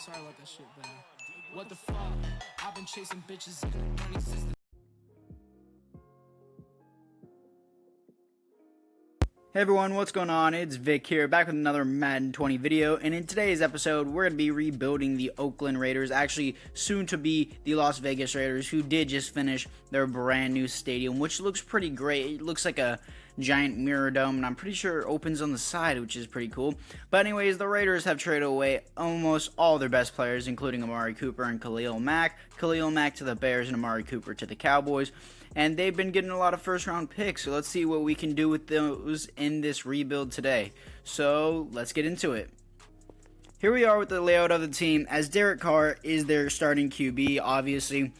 Sorry about that shit, man. What the fuck? I've been chasing bitches and money since the Hey everyone, what's going on? It's Vic here, back with another Madden 20 video, and in today's episode, we're going to be rebuilding the Oakland Raiders, actually soon to be the Las Vegas Raiders, who did just finish their brand new stadium, which looks pretty great. It looks like a giant mirror dome, and I'm pretty sure it opens on the side, which is pretty cool. But anyways, the Raiders have traded away almost all their best players, including Amari Cooper and Khalil Mack. Khalil Mack to the Bears and Amari Cooper to the Cowboys. And they've been getting a lot of first-round picks, so let's see what we can do with those in this rebuild today. So let's get into it. Here we are with the layout of the team, as Derek Carr is their starting QB, obviously.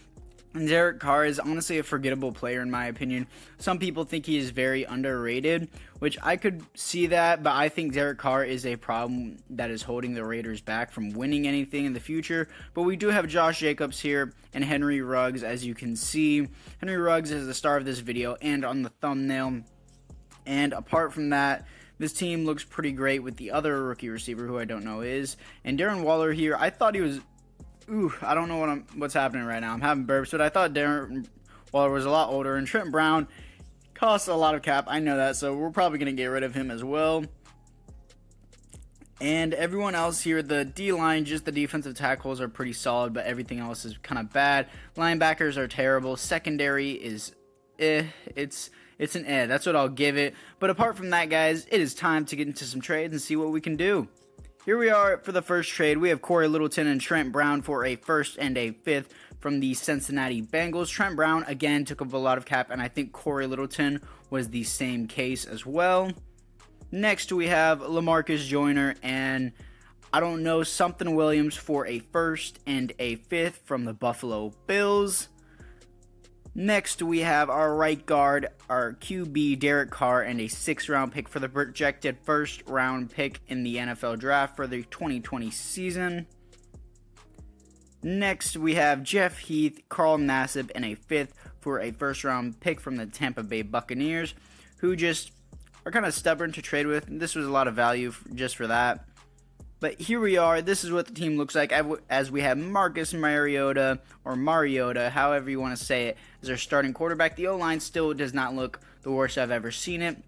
And Derek Carr is honestly a forgettable player in my opinion. Some people think he is very underrated, which I could see that, but I think Derek Carr is a problem that is holding the Raiders back from winning anything in the future. But we do have Josh Jacobs here and Henry Ruggs, as you can see. Henry Ruggs is the star of this video and on the thumbnail. And apart from that, this team looks pretty great with the other rookie receiver who I don't know is. And Darren Waller here, I thought he was... I don't know what's happening right now. I'm having burps, but I thought Darren Waller was a lot older, and Trent Brown costs a lot of cap. I know that, so we're probably going to get rid of him as well. And everyone else here, the D-line, just the defensive tackles are pretty solid, but everything else is kind of bad. Linebackers are terrible. Secondary is it's an That's what I'll give it. But apart from that, guys, it is time to get into some trades and see what we can do. Here we are for the first trade. We have Corey Littleton and Trent Brown for a first and a fifth from the Cincinnati Bengals. Trent Brown, again, took up a lot of cap, and I think Corey Littleton was the same case as well. Next, we have LaMarcus Joyner and, I don't know, something Williams for a first and a fifth from the Buffalo Bills. Next, we have our right guard, our QB, Derek Carr, and a 6th-round pick for the projected first-round pick in the NFL Draft for the 2020 season. Next, we have Jeff Heath, Carl Nassib, and a 5th for a first-round pick from the Tampa Bay Buccaneers, who just are kind of stubborn to trade with. This was a lot of value just for that. But here we are. This is what the team looks like as we have Marcus Mariota, or Mariota, however you want to say it, as our starting quarterback. The O-line still does not look the worst I've ever seen it.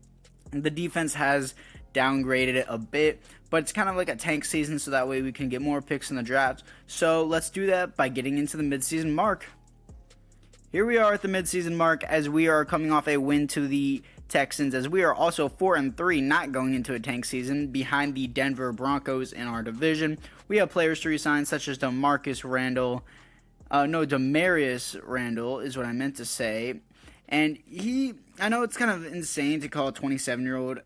The defense has downgraded it a bit, but it's kind of like a tank season, so that way we can get more picks in the draft. So let's do that by getting into the midseason mark. Here we are at the midseason mark as we are coming off a win to the Texans, as we are also 4-3, not going into a tank season, behind the Denver Broncos in our division. We have players to resign such as Demarius Randall is what I meant to say. And I know it's kind of insane to call a 27-year-old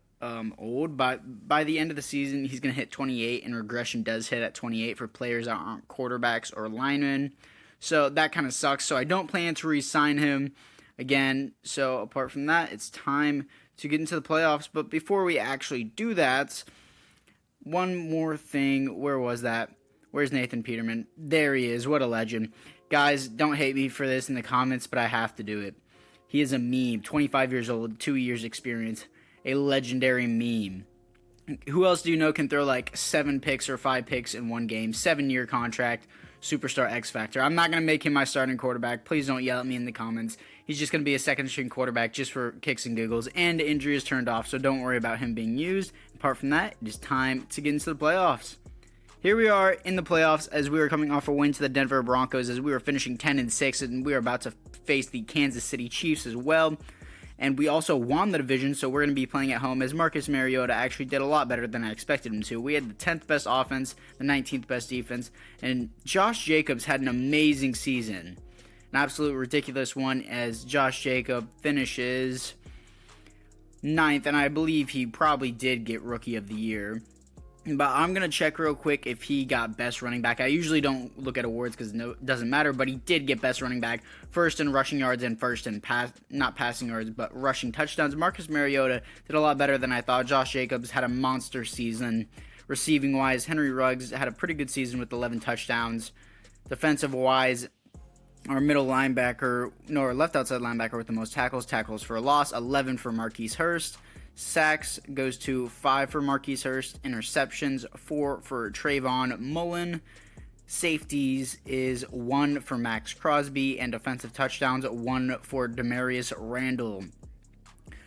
old, but by the end of the season, he's going to hit 28, and regression does hit at 28 for players that aren't quarterbacks or linemen. So that kind of sucks. So I don't plan to re-sign him again. So apart from that, it's time to get into the playoffs. But before we actually do that, one more thing. Where was that? Where's Nathan Peterman? There he is. What a legend. Guys, don't hate me for this in the comments, but I have to do it. He is a meme. 25 years old, 2 years experience. A legendary meme. Who else do you know can throw like 7 picks or 5 picks in one game? 7-year contract. Superstar X Factor. I'm not going to make him my starting quarterback. Please don't yell at me in the comments. He's just going to be a second-string quarterback just for kicks and giggles, and injury is turned off, so don't worry about him being used. Apart from that, it is time to get into the playoffs. Here we are in the playoffs as we are coming off a win to the Denver Broncos, as we were finishing 10-6, and we are about to face the Kansas City Chiefs as well. And we also won the division, so we're going to be playing at home, as Marcus Mariota actually did a lot better than I expected him to. We had the 10th best offense, the 19th best defense, and Josh Jacobs had an amazing season. An absolute ridiculous one, as Josh Jacobs finishes 9th, and I believe he probably did get Rookie of the Year. But I'm going to check real quick if he got best running back. I usually don't look at awards because it doesn't matter, but he did get best running back, first in rushing yards and first in not passing yards, but rushing touchdowns. Marcus Mariota did a lot better than I thought. Josh Jacobs had a monster season receiving-wise. Henry Ruggs had a pretty good season with 11 touchdowns. Defensive-wise, our left outside linebacker with the most tackles for a loss, 11 for Marquise Hurst. Sacks goes to 5 for Marquise Hurst. Interceptions, 4 for Trayvon Mullen. Safeties is 1 for Max Crosby, and defensive touchdowns 1 for Demarius Randall.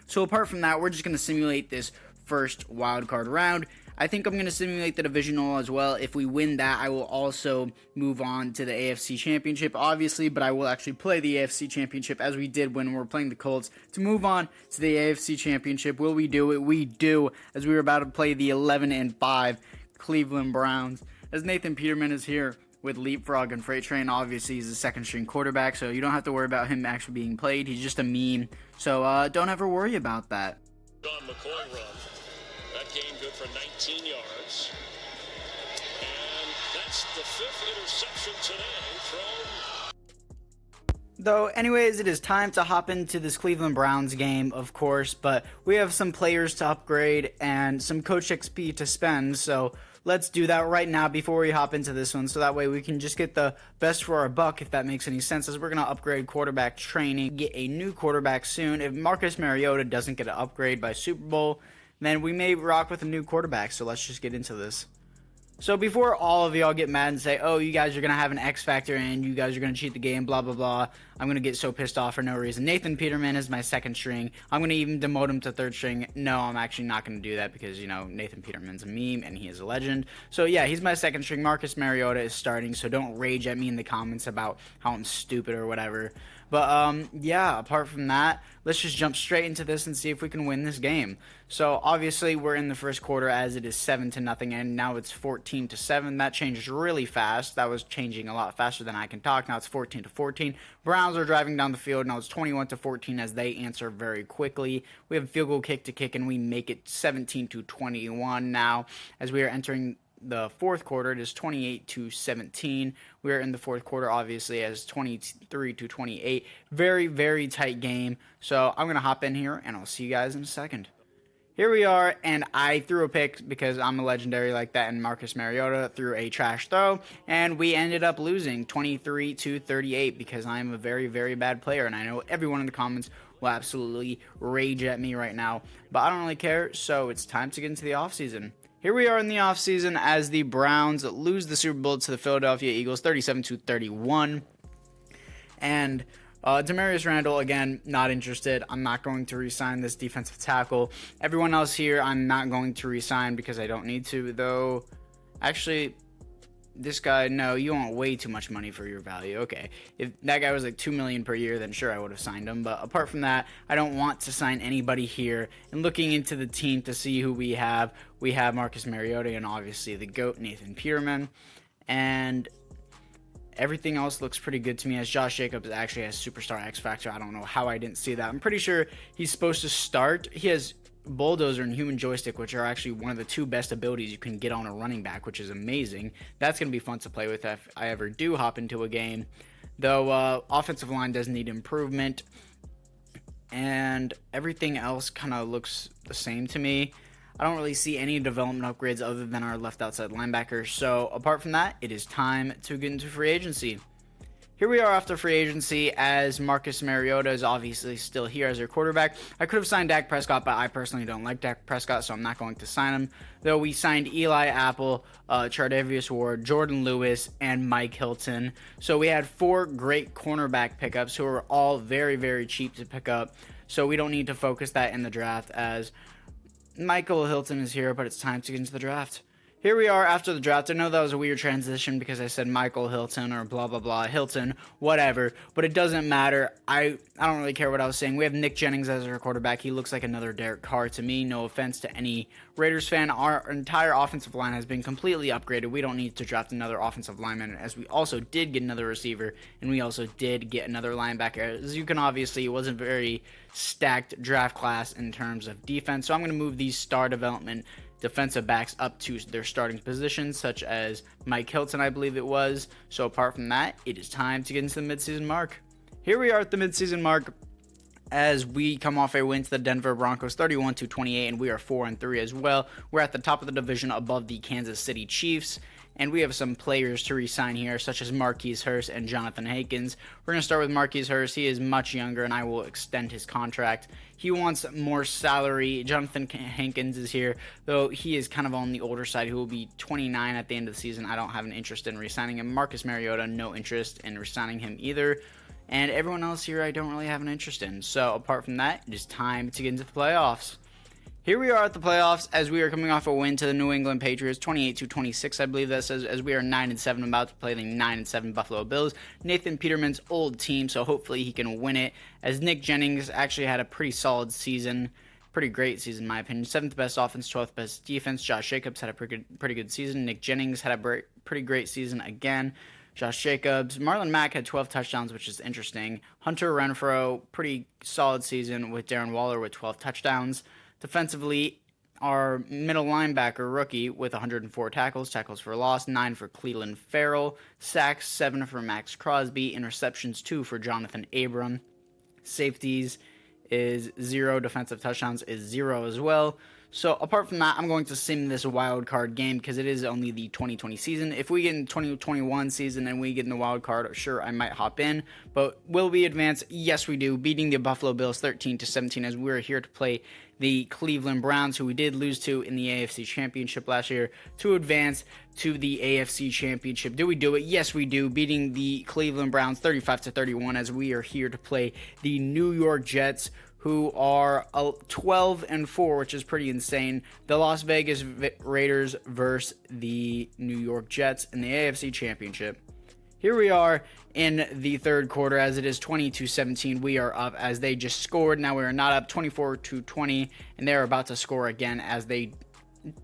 So apart from that, we're just going to simulate this first wildcard round. I think I'm going to simulate the divisional as well. If we win that, I will also move on to the AFC Championship, obviously, but I will actually play the AFC Championship as we did when we were playing the Colts to move on to the AFC Championship. Will we do it? We do, as we were about to play the 11-5 Cleveland Browns. As Nathan Peterman is here with Leapfrog and Freight Train. Obviously, he's a second-string quarterback, so you don't have to worry about him actually being played. He's just a meme, so don't ever worry about that. John McCoy run. That game good for 19 yards. And that's the 5th interception today from... Though, anyways, it is time to hop into this Cleveland Browns game, of course, but we have some players to upgrade and some coach XP to spend, so let's do that right now before we hop into this one, so that way we can just get the best for our buck, if that makes any sense, as we're going to upgrade quarterback training, get a new quarterback soon. If Marcus Mariota doesn't get an upgrade by Super Bowl, then we may rock with a new quarterback, so let's just get into this. So before all of y'all get mad and say, oh, you guys are going to have an X factor and you guys are going to cheat the game, blah, blah, blah, I'm going to get so pissed off for no reason. Nathan Peterman is my second string. I'm going to even demote him to third string. No, I'm actually not going to do that because, you know, Nathan Peterman's a meme and he is a legend. So yeah, he's my second string. Marcus Mariota is starting, so don't rage at me in the comments about how I'm stupid or whatever. But, yeah, apart from that, let's just jump straight into this and see if we can win this game. So, obviously, we're in the first quarter as it is 7-0, and now it's 14-7. That changed really fast. That was changing a lot faster than I can talk. Now it's 14-14. Browns are driving down the field. Now it's 21-14 as they answer very quickly. We have a field goal kick to kick, and we make it 17-21 now as we are entering the fourth quarter. It is 28-17. We are in the fourth quarter, obviously, as 23-28. Very, very tight game. So I'm going to hop in here, and I'll see you guys in a second. Here we are, and I threw a pick because I'm a legendary like that, and Marcus Mariota threw a trash throw, and we ended up losing 23-38 because I'm a very, very bad player, and I know everyone in the comments will absolutely rage at me right now, but I don't really care, so it's time to get into the offseason. Here we are in the offseason as the Browns lose the Super Bowl to the Philadelphia Eagles 37-31. And Demarius Randall, again, not interested. I'm not going to re-sign this defensive tackle. Everyone else here, I'm not going to re-sign because I don't need to, though. Actually, this guy, no, you want way too much money for your value. Okay, if that guy was like $2 million per year, then sure, I would have signed him. But apart from that, I don't want to sign anybody here. And looking into the team to see who we have Marcus Mariota and obviously the GOAT, Nathan Peterman. And everything else looks pretty good to me, as Josh Jacobs actually has Superstar X Factor. I don't know how I didn't see that. I'm pretty sure he's supposed to start. He has Bulldozer and Human Joystick, which are actually one of the 2 best abilities you can get on a running back, which is amazing. That's going to be fun to play with if I ever do hop into a game. Though offensive line does need improvement, and everything else kind of looks the same to me. I don't really see any development upgrades other than our left outside linebacker. So apart from that, it is time to get into free agency. Here we are after free agency as Marcus Mariota is obviously still here as our quarterback. I could have signed Dak Prescott, but I personally don't like Dak Prescott, so I'm not going to sign him. Though we signed Eli Apple, Chardavius Ward, Jordan Lewis, and Mike Hilton. So we had 4 great cornerback pickups who are all very, very cheap to pick up. So we don't need to focus that in the draft as Michael Hilton is here, but it's time to get into the draft. Here we are after the draft. I know that was a weird transition because I said Michael Hilton or blah, blah, blah, Hilton, whatever, but it doesn't matter. I don't really care what I was saying. We have Nick Jennings as our quarterback. He looks like another Derek Carr to me. No offense to any Raiders fan. Our entire offensive line has been completely upgraded. We don't need to draft another offensive lineman, as we also did get another receiver, and we also did get another linebacker. As you can obviously, it wasn't very stacked draft class in terms of defense, so I'm going to move these star development defensive backs up to their starting positions, such as Mike Hilton, I believe it was. So apart from that, it is time to get into the midseason mark. Here we are at the midseason mark as we come off a win to the Denver Broncos 31-28, and we are 4-3 as well. We're at the top of the division above the Kansas City Chiefs. and we have some players to re-sign here, such as Marquise Hurst and Jonathan Hankins. We're going to start with Marquise Hurst. He is much younger, and I will extend his contract. He wants more salary. Jonathan Hankins is here, though he is kind of on the older side. He will be 29 at the end of the season. I don't have an interest in re-signing him. Marcus Mariota, no interest in re-signing him either. And everyone else here I don't really have an interest in. So apart from that, it is time to get into the playoffs. Here we are at the playoffs as we are coming off a win to the New England Patriots, 28-26, I believe that says, as we are 9-7, about to play the 9-7 Buffalo Bills. Nathan Peterman's old team, so hopefully he can win it, as Nick Jennings actually had a pretty solid season, pretty great season in my opinion. 7th best offense, 12th best defense. Josh Jacobs had a pretty good season. Nick Jennings had a pretty great season again. Josh Jacobs. Marlon Mack had 12 touchdowns, which is interesting. Hunter Renfrow, pretty solid season with Darren Waller with 12 touchdowns. Defensively, our middle linebacker rookie with 104 tackles for loss, 9 for Cleveland Farrell, sacks 7 for Max Crosby, interceptions 2 for Jonathan Abram. Safeties is 0, defensive touchdowns is 0 as well. So apart from that, I'm going to sim this wild card game because it is only the 2020 season. If we get in 2021 season and we get in the wild card, sure, I might hop in. But will we advance? Yes, we do. Beating the Buffalo Bills 13-17 as we're here to play the Cleveland Browns, who we did lose to in the AFC Championship last year, to advance to the AFC Championship. Do we do it? Yes, we do. Beating the Cleveland Browns 35-31 as we are here to play the New York Jets, who are 12-4, which is pretty insane. The Las Vegas Raiders versus the New York Jets in the AFC Championship. Here we are in the third quarter as it is 22-17. We are up as they just scored. Now we are not up 24-20, and they're about to score again as they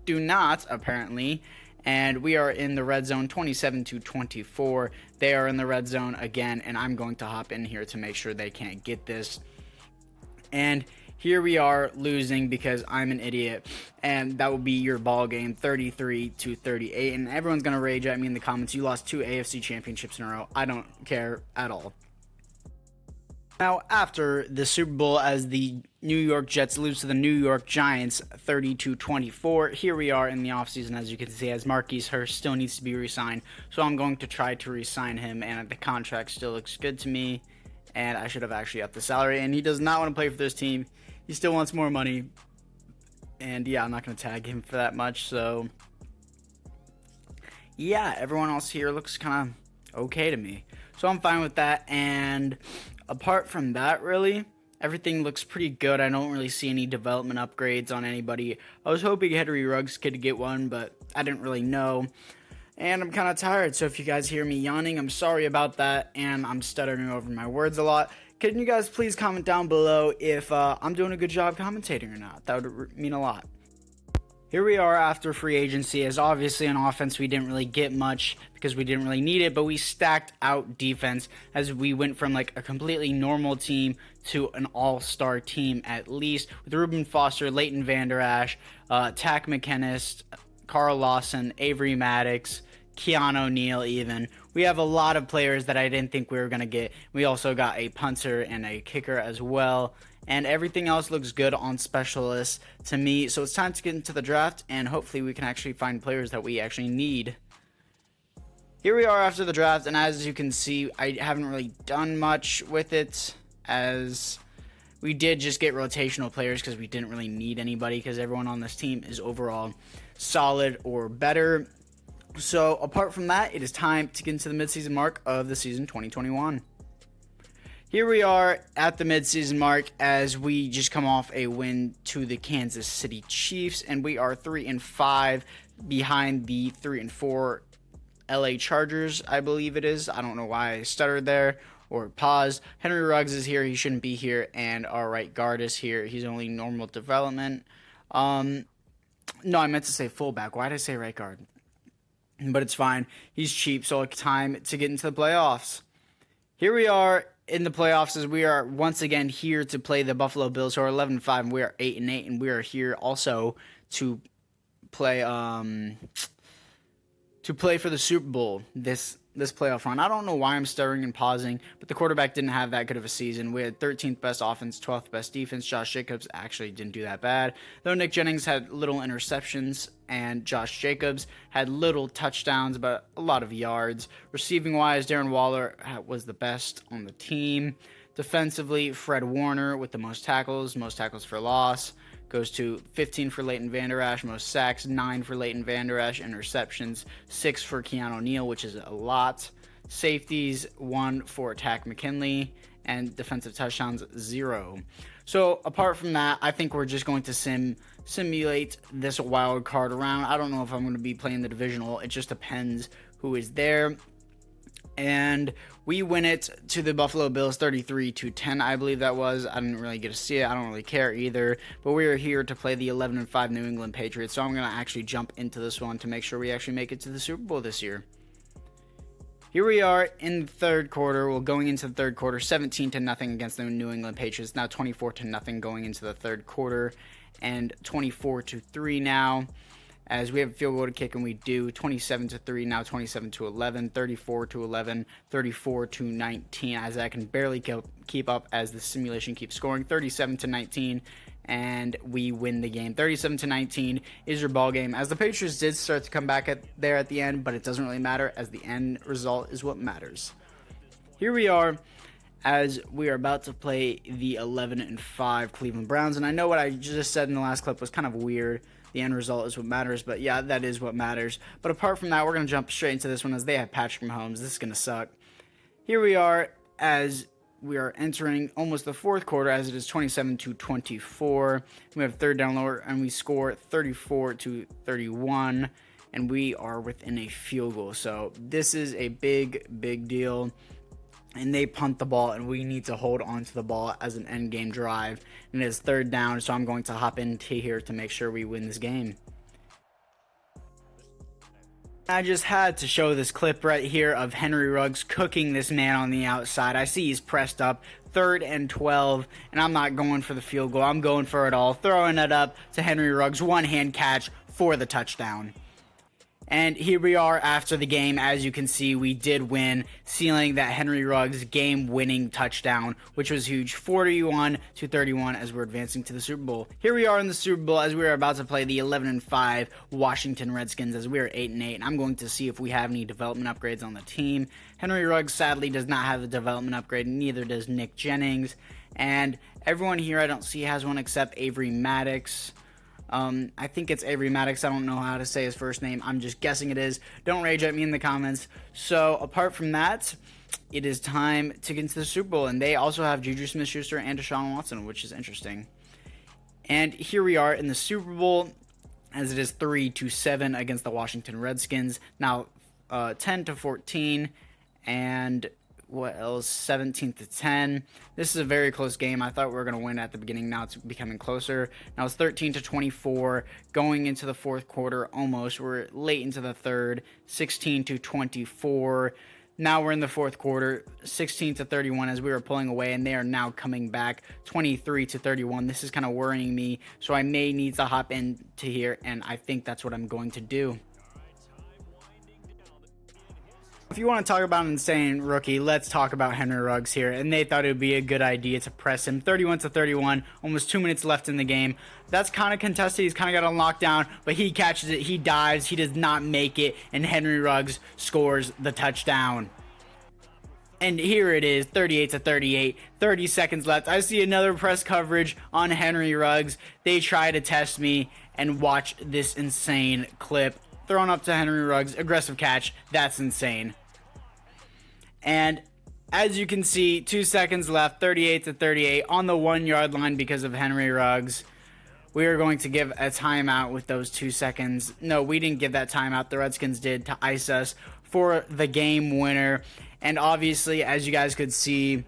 do not, apparently. And we are in the red zone 27-24. They are in the red zone again, and I'm going to hop in here to make sure they can't get this. And here we are losing because I'm an idiot, and that will be your ball game, 33-38. And everyone's gonna rage at me in the comments. You lost 2 AFC championships in a row. I don't care at all. Now, after the Super Bowl, as the New York Jets lose to the New York Giants 32-24, here we are in the offseason, as you can see, as Marquise Hurst still needs to be re-signed. So I'm going to try to re-sign him, and the contract still looks good to me. And I should have actually upped the salary. And he does not want to play for this team. He still wants more money. And yeah, I'm not going to tag him for that much. So yeah, everyone else here looks kind of okay to me. So I'm fine with that. And apart from that, really, everything looks pretty good. I don't really see any development upgrades on anybody. I was hoping Henry Ruggs could get one, but I didn't really know. And I'm kind of tired, so if you guys hear me yawning, I'm sorry about that, and I'm stuttering over my words a lot. Can you guys please comment down below if I'm doing a good job commentating or not? That would mean a lot. Here we are after free agency, as obviously on offense we didn't really get much because we didn't really need it, but we stacked out defense as we went from like a completely normal team to an all-star team at least, with Reuben Foster, Leighton Vander Esch, Tack McInnes, Carl Lawson, Avery Maddox, Keanu O'Neal even. We have a lot of players that I didn't think we were going to get. We also got a punter and a kicker as well. And everything else looks good on specialists to me. So it's time to get into the draft, and hopefully we can actually find players that we actually need. Here we are after the draft, and as you can see, I haven't really done much with it, as we did just get rotational players because we didn't really need anybody because everyone on this team is overall solid or better. So apart from that, it is time to get into the midseason mark of the season 2021. Here we are at the midseason mark as we just come off a win to the Kansas City Chiefs, and we are 3-5 behind the 3-4 LA Chargers, I believe it is. I don't know why I stuttered there or paused. Henry Ruggs is here. He shouldn't be here, and our right guard is here. He's only normal development. No, I meant to say fullback. Why did I say right guard? But it's fine. He's cheap, so it's time to get into the playoffs. Here we are in the playoffs as we are once again here to play the Buffalo Bills, who are 11-5, and we are 8-8, and we are here also to play for the Super Bowl this this playoff run. I don't know why I'm stirring and pausing, but the quarterback didn't have that good of a season. We had 13th best offense, 12th best defense. Josh Jacobs actually didn't do that bad, though Nick Jennings had little interceptions, and Josh Jacobs had little touchdowns, but a lot of yards. Receiving-wise, Darren Waller was the best on the team. Defensively, Fred Warner with the most tackles for loss. Goes to 15 for Leighton Vander Esch, most sacks, 9 for Leighton Vander Esch, interceptions, 6 for Keanu Neal, which is a lot. Safeties, 1 for Tack McKinley, and defensive touchdowns, 0. So apart from that, I think we're just going to simulate this wild card round. I don't know if I'm going to be playing the divisional. It just depends who is there. And we win it to the Buffalo Bills 33-10, I believe that was. I didn't really get to see it. I don't really care either. But we are here to play the 11-5 New England Patriots. So I'm going to actually jump into this one to make sure we actually make it to the Super Bowl this year. Here we are in the third quarter. Well, going into the third quarter, 17-0 against the New England Patriots. Now 24-0 going into the third quarter. And 24-3 now. As we have a field goal to kick, and we do. 27-3, now 27-11, 34-11, 34-19, as I can barely keep up as the simulation keeps scoring. 37-19, and we win the game. 37-19 is your ball game, as the Patriots did start to come back there at the end, but it doesn't really matter, as the end result is what matters. Here we are, as we are about to play the 11-5 Cleveland Browns, and I know what I just said in the last clip was kind of weird. The end result is what matters, but yeah, that is what matters. But apart from that, we're going to jump straight into this one as they have Patrick Mahomes. This is going to suck. Here we are as we are entering almost the fourth quarter, as it is 27-24. We have third down lower, and we score 34-31, and we are within a field goal. So this is a big deal. And they punt the ball, and we need to hold on to the ball as an end game drive. And it is third down, so I'm going to hop into here to make sure we win this game. I just had to show this clip right here of Henry Ruggs cooking this man on the outside. I see he's pressed up, 3rd and 12, and I'm not going for the field goal. I'm going for it all, throwing it up to Henry Ruggs, one-hand catch for the touchdown. And here we are after the game. As you can see, we did win, sealing that Henry Ruggs game-winning touchdown, which was huge, 41-31, as we're advancing to the Super Bowl. Here we are in the Super Bowl as we are about to play the 11-5 Washington Redskins, as we are 8-8. And I'm going to see if we have any development upgrades on the team. Henry Ruggs sadly does not have a development upgrade, neither does Nick Jennings. And everyone here I don't see has one except Avery Maddox. I think it's Avery Maddox. I don't know how to say his first name. I'm just guessing it is. Don't rage at me in the comments. So, apart from that, it is time to get into the Super Bowl. And they also have Juju Smith-Schuster and Deshaun Watson, which is interesting. And here we are in the Super Bowl, as it is 3-7 against the Washington Redskins. Now, 10-14, and what else? 17-10. This is a very close game. I thought we were going to win at the beginning. Now it's becoming closer. Now it's 13-24 going into the fourth quarter almost. We're late into the third. 16-24. Now we're in the fourth quarter. 16-31 as we were pulling away, and they are now coming back 23-31. This is kind of worrying me, so I may need to hop into here, and I think that's what I'm going to do. If you want to talk about an insane rookie, let's talk about Henry Ruggs here. And they thought it would be a good idea to press him. 31-31, almost 2 minutes left in the game. That's kind of contested. He's kind of got on lockdown, but he catches it. He dives. He does not make it. And Henry Ruggs scores the touchdown. And here it is, 38-38, 30 seconds left. I see another press coverage on Henry Ruggs. They try to test me, and watch this insane clip. Thrown up to Henry Ruggs, aggressive catch. That's insane. And as you can see, 2 seconds left, 38-38 on the 1 yard line because of Henry Ruggs. We are going to give a timeout with those 2 seconds. No, we didn't give that timeout. The Redskins did to ice us for the game winner. And obviously, as you guys could see,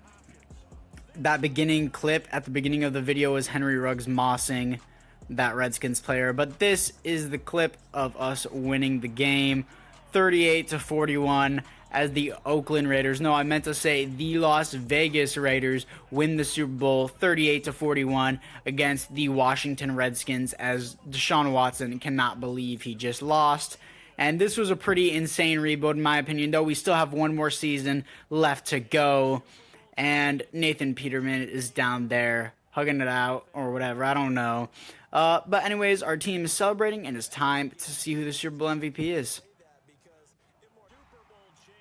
that beginning clip at the beginning of the video was Henry Ruggs mossing that Redskins player. But this is the clip of us winning the game, 38-41. As the Oakland Raiders, no, I meant to say the Las Vegas Raiders win the Super Bowl 38-41 against the Washington Redskins, as Deshaun Watson cannot believe he just lost. And this was a pretty insane rebuild in my opinion, though we still have one more season left to go. And Nathan Peterman is down there hugging it out or whatever. I don't know. But anyways, our team is celebrating, and it's time to see who the Super Bowl MVP is.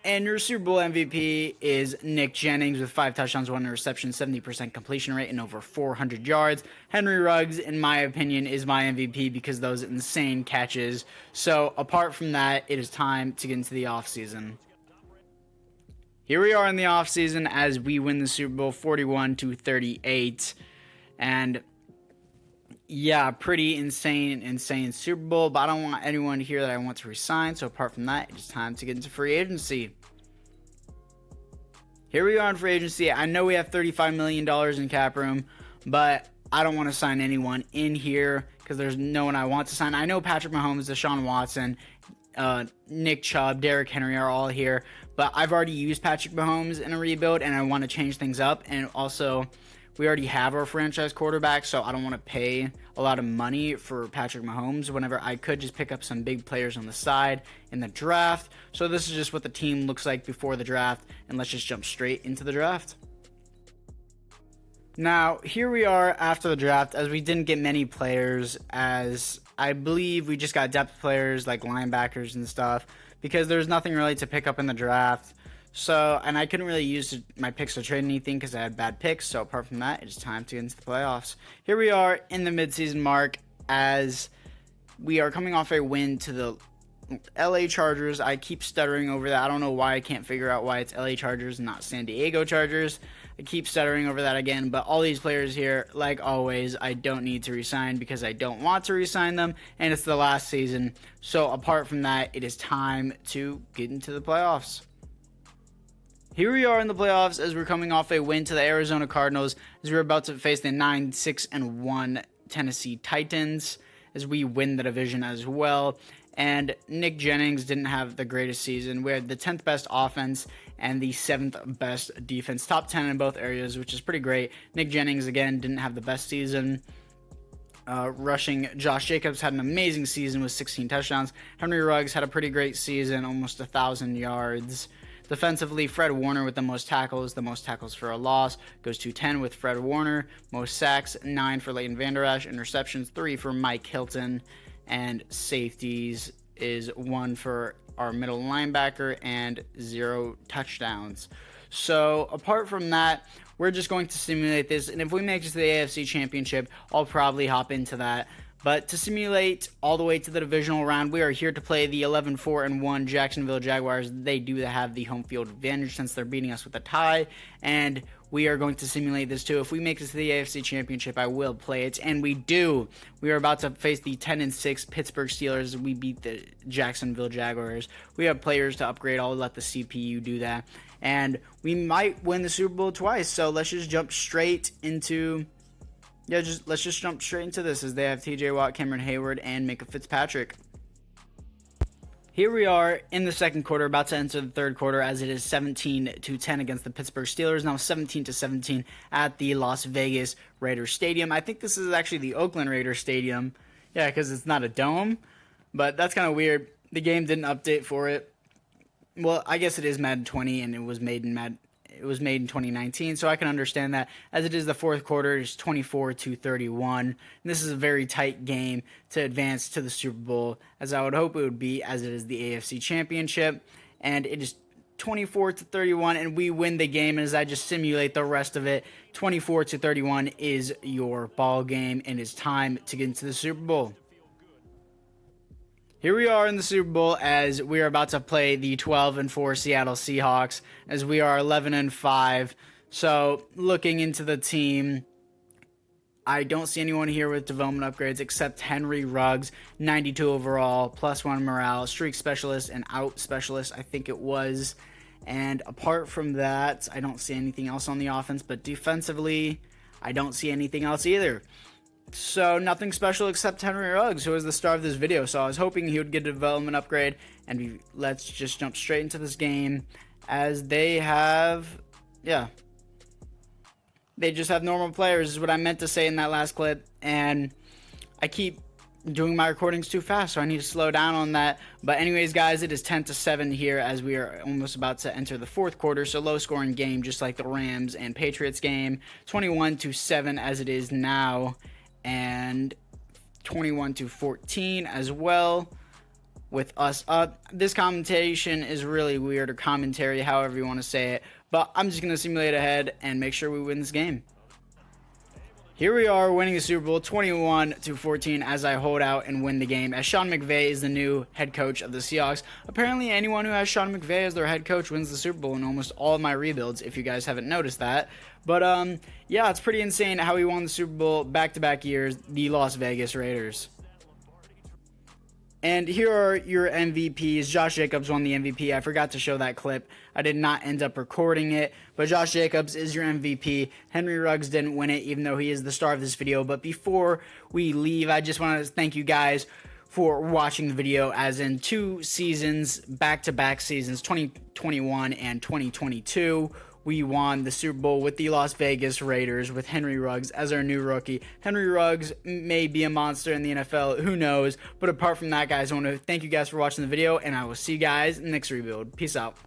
And your Super Bowl MVP is Nick Jennings with 5 touchdowns, 1 interception, 70% completion rate, and over 400 yards. Henry Ruggs, in my opinion, is my MVP because of those insane catches. So apart from that, it is time to get into the offseason. Here we are in the offseason as we win the Super Bowl 41-38. And yeah, pretty insane Super Bowl, but I don't want anyone to hear that I want to resign. So apart from that, it's time to get into free agency. Here we are in free agency. I know we have $35 million in cap room, but I don't want to sign anyone in here because there's no one I want to sign. I know Patrick Mahomes, Deshaun Watson, Nick Chubb, Derrick Henry are all here, but I've already used Patrick Mahomes in a rebuild, and I want to change things up. And also, we already have our franchise quarterback, so I don't want to pay a lot of money for Patrick Mahomes whenever I could just pick up some big players on the side in the draft. So this is just what the team looks like before the draft, and let's just jump straight into the draft. Now, here we are after the draft, as we didn't get many players, as I believe we just got depth players like linebackers and stuff, because there's nothing really to pick up in the draft. So, and I couldn't really use my picks to trade anything because I had bad picks. So apart from that, it's time to get into the playoffs. Here we are in the midseason mark as we are coming off a win to the LA Chargers. I keep stuttering over that. I don't know why. I can't figure out why it's LA Chargers and not San Diego Chargers. I keep stuttering over that again. But all these players here, like always, I don't need to resign because I don't want to resign them. And it's the last season. So apart from that, it is time to get into the playoffs. Here we are in the playoffs as we're coming off a win to the Arizona Cardinals as we're about to face the 9-6-1 Tennessee Titans as we win the division as well. And Nick Jennings didn't have the greatest season. We had the 10th best offense and the 7th best defense, top 10 in both areas, which is pretty great. Nick Jennings, again, didn't have the best season. Rushing, Josh Jacobs had an amazing season with 16 touchdowns. Henry Ruggs had a pretty great season, almost 1,000 yards. Defensively, Fred Warner with the most tackles for a loss, goes to 10 with Fred Warner. Most sacks, 9 for Leighton Vander Esch. Interceptions, 3 for Mike Hilton. And safeties is 1 for our middle linebacker and 0 touchdowns. So apart from that, we're just going to simulate this. And if we make it to the AFC Championship, I'll probably hop into that. But to simulate all the way to the divisional round, we are here to play the 11-4-1 Jacksonville Jaguars. They do have the home field advantage since they're beating us with a tie, and we are going to simulate this too. If we make it to the AFC Championship, I will play it, and we do. We are about to face the 10-6 Pittsburgh Steelers. We beat the Jacksonville Jaguars. We have players to upgrade. I'll let the CPU do that, and we might win the Super Bowl twice. So let's just jump straight into. Let's just jump straight into this as they have TJ Watt, Cameron Hayward, and Minka Fitzpatrick. Here we are in the second quarter, about to enter the third quarter as it is 17-10 against the Pittsburgh Steelers. Now 17-17 at the Las Vegas Raiders Stadium. I think this is actually the Oakland Raiders Stadium. Yeah, because it's not a dome, but that's kind of weird. The game didn't update for it. Well, I guess it is Madden 20 and it was made in 2019, so I can understand that. As it is the fourth quarter, it's 24-31. And this is a very tight game to advance to the Super Bowl, as I would hope it would be, as it is the AFC Championship. And it is 24-31, and we win the game. And as I just simulate the rest of it, 24-31 is your ball game, and it's time to get into the Super Bowl. Here we are in the Super Bowl as we are about to play the 12-4 Seattle Seahawks as we are 11-5. So looking into the team, I don't see anyone here with development upgrades except Henry Ruggs, 92 overall, +1 morale, streak specialist, and out specialist, I think it was. And apart from that, I don't see anything else on the offense, but defensively, I don't see anything else either. So nothing special except Henry Ruggs, who was the star of this video. So I was hoping he would get a development upgrade. And let's just jump straight into this game as they have, they just have normal players is what I meant to say in that last clip. And I keep doing my recordings too fast, so I need to slow down on that. But anyways, guys, it is 10-7 here as we are almost about to enter the fourth quarter. So low scoring game, just like the Rams and Patriots game. 21-7 as it is now, and 21-14 as well, with us up. This commentation is really weird, or commentary, however you want to say it. But I'm just going to simulate ahead and make sure we win this game. Here we are winning the Super Bowl 21-14 as I hold out and win the game, as Sean McVay is the new head coach of the Seahawks. Apparently anyone who has Sean McVay as their head coach wins the Super Bowl in almost all of my rebuilds, if you guys haven't noticed that. But yeah, it's pretty insane how he won the Super Bowl back-to-back years, the Las Vegas Raiders. And here are your MVPs. Josh Jacobs won the MVP. I forgot to show that clip. I did not end up recording it. But Josh Jacobs is your MVP. Henry Ruggs didn't win it, even though he is the star of this video. But before we leave, I just want to thank you guys for watching the video, as in 2 seasons, back-to-back seasons, 2021 and 2022. We won the Super Bowl with the Las Vegas Raiders with Henry Ruggs as our new rookie. Henry Ruggs may be a monster in the NFL, who knows? But apart from that, guys, I want to thank you guys for watching the video, and I will see you guys in the next rebuild. Peace out.